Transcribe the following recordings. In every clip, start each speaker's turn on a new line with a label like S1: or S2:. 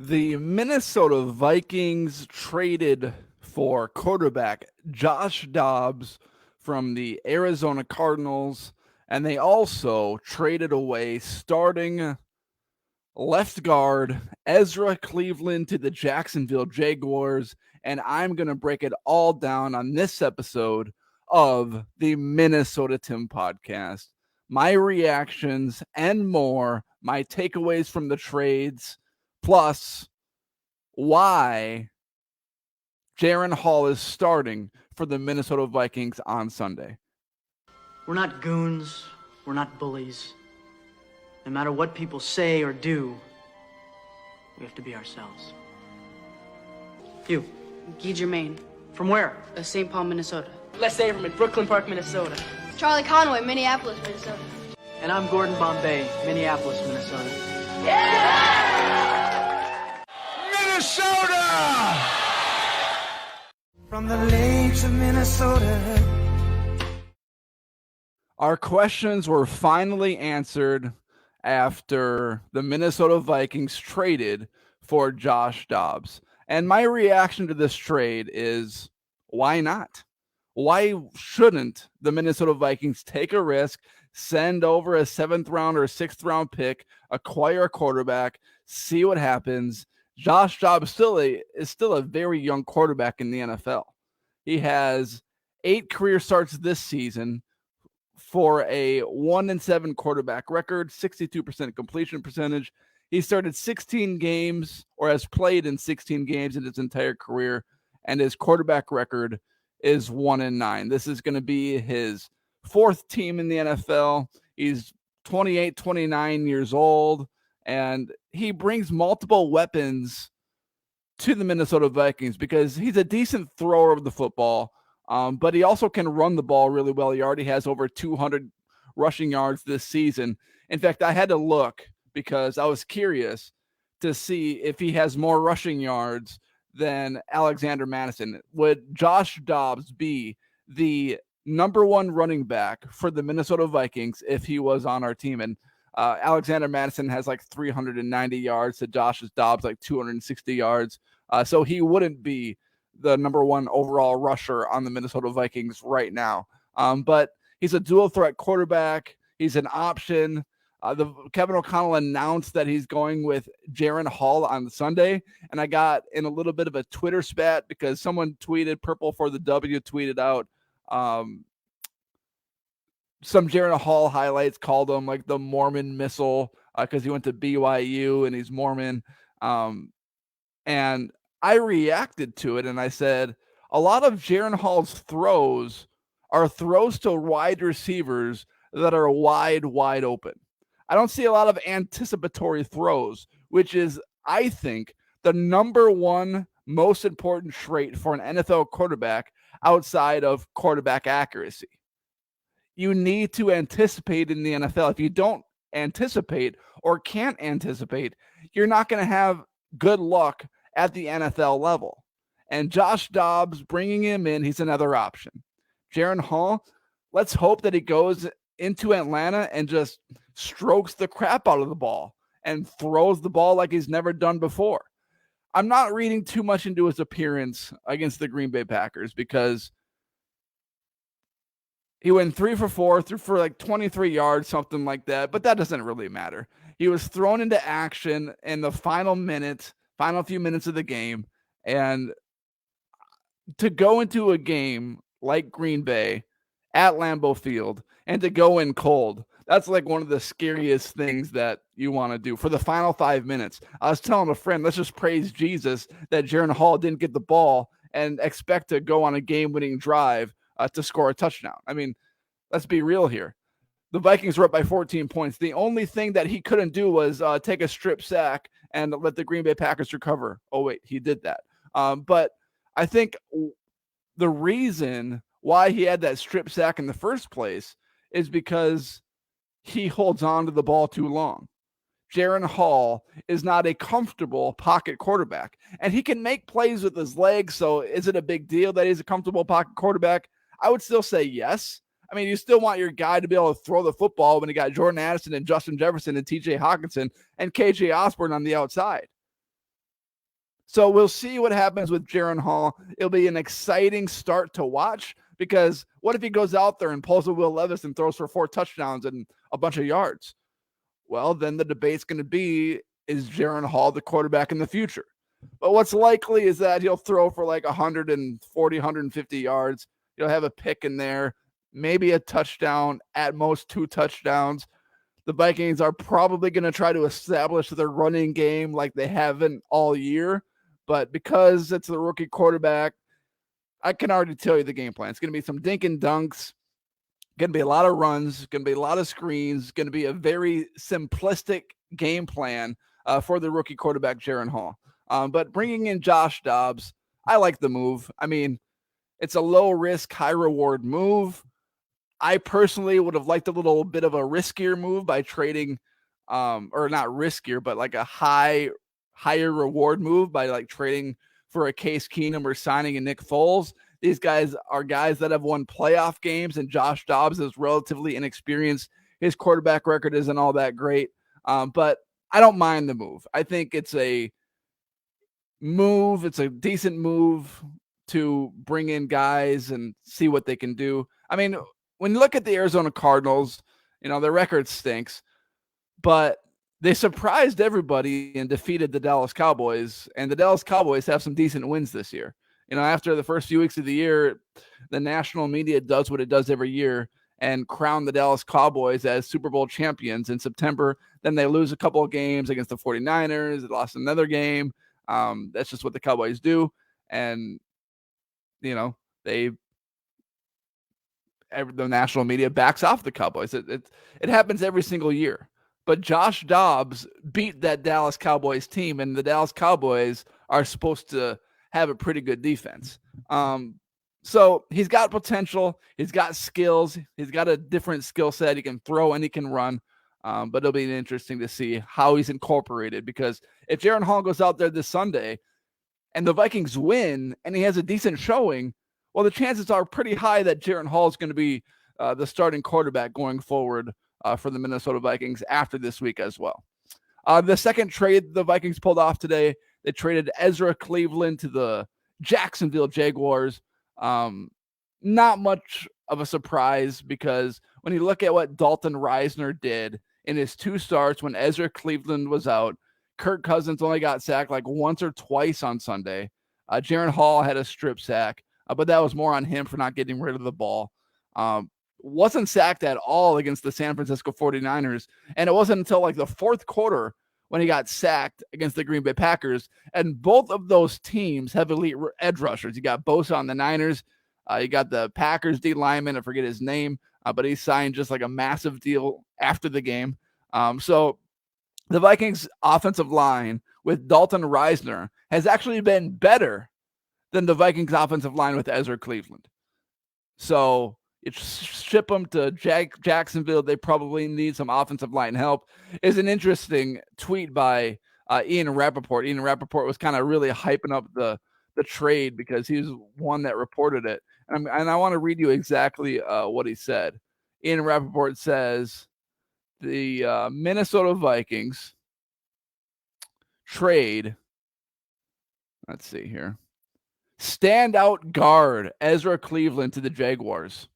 S1: The Minnesota Vikings traded for quarterback Josh Dobbs from the Arizona Cardinals, and they also traded away starting left guard Ezra Cleveland to the Jacksonville Jaguars. And I'm going to break it all down on this episode of the Minnesota Tim podcast. My reactions and more, my takeaways from the trades, plus why Jaren Hall is starting for the Minnesota Vikings on Sunday.
S2: We're not goons. We're not bullies. No matter what people say or do, we have to be ourselves. You.
S3: Guy Germain,
S2: From where?
S3: St. Paul, Minnesota.
S4: Les Averman, Brooklyn Park, Minnesota.
S5: Charlie Conway, Minneapolis, Minnesota.
S2: And I'm Gordon Bombay, Minneapolis, Minnesota.
S6: Minnesota! From the lakes of Minnesota.
S1: Our questions were finally answered after the Minnesota Vikings traded for Josh Dobbs. And my reaction to this trade is, why not? Why shouldn't the Minnesota Vikings take a risk, send over a 7th round or 6th round pick, acquire a quarterback, see what happens? Josh Dobbs is still a very young quarterback in the NFL. He has 8 career starts this season for a 1-7 quarterback record, 62% completion percentage. He started 16 games or has played in 16 games in his entire career, and his quarterback record is 1-9. This is going to be his 4th team in the NFL. He's 28, 29 years old, and he brings multiple weapons to the Minnesota Vikings because he's a decent thrower of the football, but he also can run the ball really well. He already has over 200 rushing yards this season. In fact, I had to look because I was curious to see if he has more rushing yards than Alexander Mattison. Would Josh Dobbs be the number 1 running back for the Minnesota Vikings if he was on our team? And Alexander Mattison has like 390 yards to Josh Dobbs like 260 yards. So he wouldn't be the number 1 overall rusher on the Minnesota Vikings right now. But he's a dual threat quarterback. He's an option. Kevin O'Connell announced that he's going with Jaren Hall on Sunday, and I got in a little bit of a Twitter spat because someone tweeted, Purple for the W tweeted out some Jaren Hall highlights, called him like the Mormon missile because he went to BYU and he's Mormon. And I reacted to it and I said, a lot of Jaren Hall's throws are throws to wide receivers that are wide open. I don't see a lot of anticipatory throws, which is, I think, the number 1 most important trait for an NFL quarterback outside of quarterback accuracy. You need to anticipate in the NFL. If you don't anticipate or can't anticipate, you're not going to have good luck at the NFL level. And Josh Dobbs, bringing him in, he's another option. Jaren Hall, let's hope that he goes into Atlanta and just strokes the crap out of the ball and throws the ball like he's never done before. I'm not reading too much into his appearance against the Green Bay Packers because he went 3 for 4, threw for like 23 yards, something like that, but that doesn't really matter. He was thrown into action in the final few minutes of the game, and to go into a game like Green Bay at Lambeau Field and to go in cold, that's like one of the scariest things that you want to do for the final 5 minutes. I was telling a friend, let's just praise Jesus that Jaren Hall didn't get the ball and expect to go on a game-winning drive to score a touchdown. I mean, let's be real here. The Vikings were up by 14 points. The only thing that he couldn't do was take a strip sack and let the Green Bay Packers recover. Oh, wait, he did that. But I think the reason why he had that strip sack in the first place is because he holds on to the ball too long. Jaren Hall is not a comfortable pocket quarterback, and he can make plays with his legs. So is it a big deal that he's a comfortable pocket quarterback? I would still say yes. I mean, you still want your guy to be able to throw the football when you got Jordan Addison and Justin Jefferson and TJ Hawkinson and KJ Osborne on the outside. So we'll see what happens with Jaren Hall. It'll be an exciting start to watch, because what if he goes out there and pulls a Will Levis and throws for 4 touchdowns and a bunch of yards? Well, then the debate's going to be, is Jaren Hall the quarterback in the future? But what's likely is that he'll throw for like 140, 150 yards. He'll have a pick in there, maybe a touchdown, at most 2 touchdowns. The Vikings are probably going to try to establish their running game like they haven't all year. But because it's the rookie quarterback, I can already tell you the game plan. It's going to be some dink and dunks. Going to be a lot of runs. Going to be a lot of screens. Going to be a very simplistic game plan for the rookie quarterback, Jaren Hall. But bringing in Josh Dobbs, I like the move. I mean, it's a low-risk, high-reward move. I personally would have liked a little bit of a riskier move by trading, or not riskier, but like a higher reward move by like trading for a Case Keenum or signing a Nick Foles. These guys are guys that have won playoff games, and Josh Dobbs is relatively inexperienced. His quarterback record isn't all that great, but I don't mind the move. I think it's a move. It's a decent move to bring in guys and see what they can do. I mean, when you look at the Arizona Cardinals, their record stinks, but they surprised everybody and defeated the Dallas Cowboys, and the Dallas Cowboys have some decent wins this year. After the first few weeks of the year, the national media does what it does every year and crown the Dallas Cowboys as Super Bowl champions in September. Then they lose a couple of games against the 49ers. They lost another game. That's just what the Cowboys do. And, the national media backs off the Cowboys. It happens every single year. But Josh Dobbs beat that Dallas Cowboys team, and the Dallas Cowboys are supposed to have a pretty good defense. So he's got potential. He's got skills. He's got a different skill set. He can throw and he can run. But it'll be interesting to see how he's incorporated, because if Jaren Hall goes out there this Sunday and the Vikings win and he has a decent showing, well, the chances are pretty high that Jaren Hall is going to be the starting quarterback going forward for the Minnesota Vikings after this week as well. The second trade the Vikings pulled off today, they traded Ezra Cleveland to the Jacksonville Jaguars. Not much of a surprise, because when you look at what Dalton Reisner did in his 2 starts when Ezra Cleveland was out, Kirk Cousins only got sacked like once or twice on Sunday. Jaren Hall had a strip sack, but that was more on him for not getting rid of the ball. Wasn't sacked at all against the San Francisco 49ers. And it wasn't until like the 4th quarter when he got sacked against the Green Bay Packers. And both of those teams have elite edge rushers. You got Bosa on the Niners. You got the Packers D lineman, I forget his name, but he signed just like a massive deal after the game. So the Vikings offensive line with Dalton Reisner has actually been better than the Vikings offensive line with Ezra Cleveland. So you ship them to Jacksonville. They probably need some offensive line help. Is an interesting tweet by Ian Rappaport. Ian Rappaport was kind of really hyping up the trade because he was one that reported it. And I want to read you exactly what he said. Ian Rappaport says the Minnesota Vikings trade, let's see here, standout guard Ezra Cleveland to the Jaguars.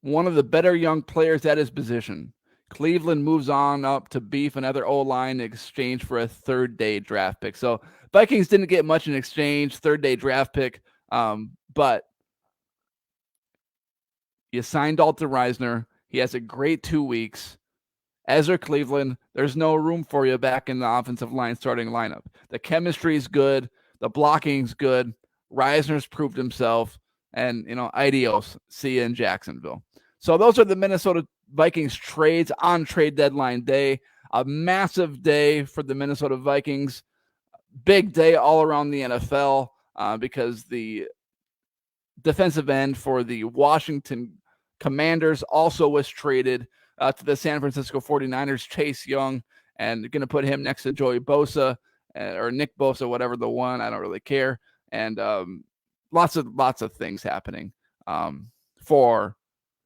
S1: One of the better young players at his position. Cleveland moves on up to beef another O-line in exchange for a 3rd-day draft pick. So Vikings didn't get much in exchange, 3rd-day draft pick, but you signed Dalton Reisner. He has a great 2 weeks. Ezra Cleveland, there's no room for you back in the offensive line starting lineup. The chemistry is good. The blocking's good. Reisner's proved himself. And, adios. See you in Jacksonville. So those are the Minnesota Vikings trades on trade deadline day. A massive day for the Minnesota Vikings. Big day all around the NFL because the defensive end for the Washington Commanders also was traded to the San Francisco 49ers, Chase Young, and going to put him next to Joey Bosa or Nick Bosa, whatever the one. I don't really care. And lots of things happening for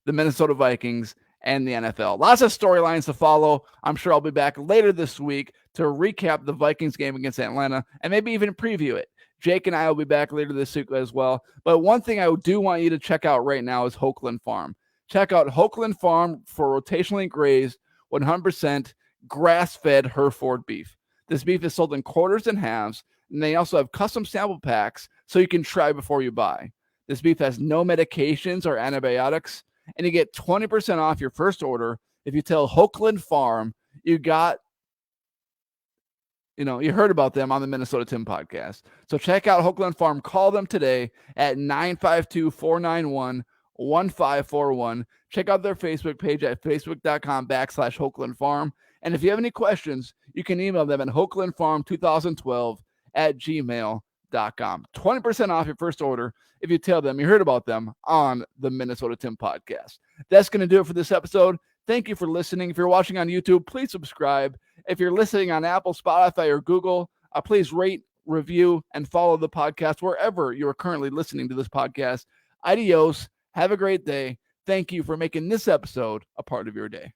S1: the Minnesota Vikings and the NFL. Lots of storylines to follow. I'm sure I'll be back later this week to recap the Vikings game against Atlanta and maybe even preview it. Jake and I will be back later this week as well. But one thing I do want you to check out right now is Hokeland Farm. Check out Hokeland Farm for rotationally grazed, 100% grass-fed Hereford beef. This beef is sold in quarters and halves, and they also have custom sample packs so you can try before you buy. This beef has no medications or antibiotics, and you get 20% off your first order if you tell Hokeland Farm you heard about them on the Minnesota Tim podcast. So check out Hokeland Farm. Call them today at 952-491-1541. Check out their Facebook page at facebook.com/Hokeland Farm. And if you have any questions, you can email them at hokelandfarm2012@gmail.com. 20% off your first order if you tell them you heard about them on the Minnesota Tim podcast. That's going to do it for this episode. Thank you for listening. If you're watching on YouTube, please subscribe. If you're listening on Apple, Spotify, or Google, please rate, review, and follow the podcast wherever you are currently listening to this podcast. Adios. Have a great day. Thank you for making this episode a part of your day.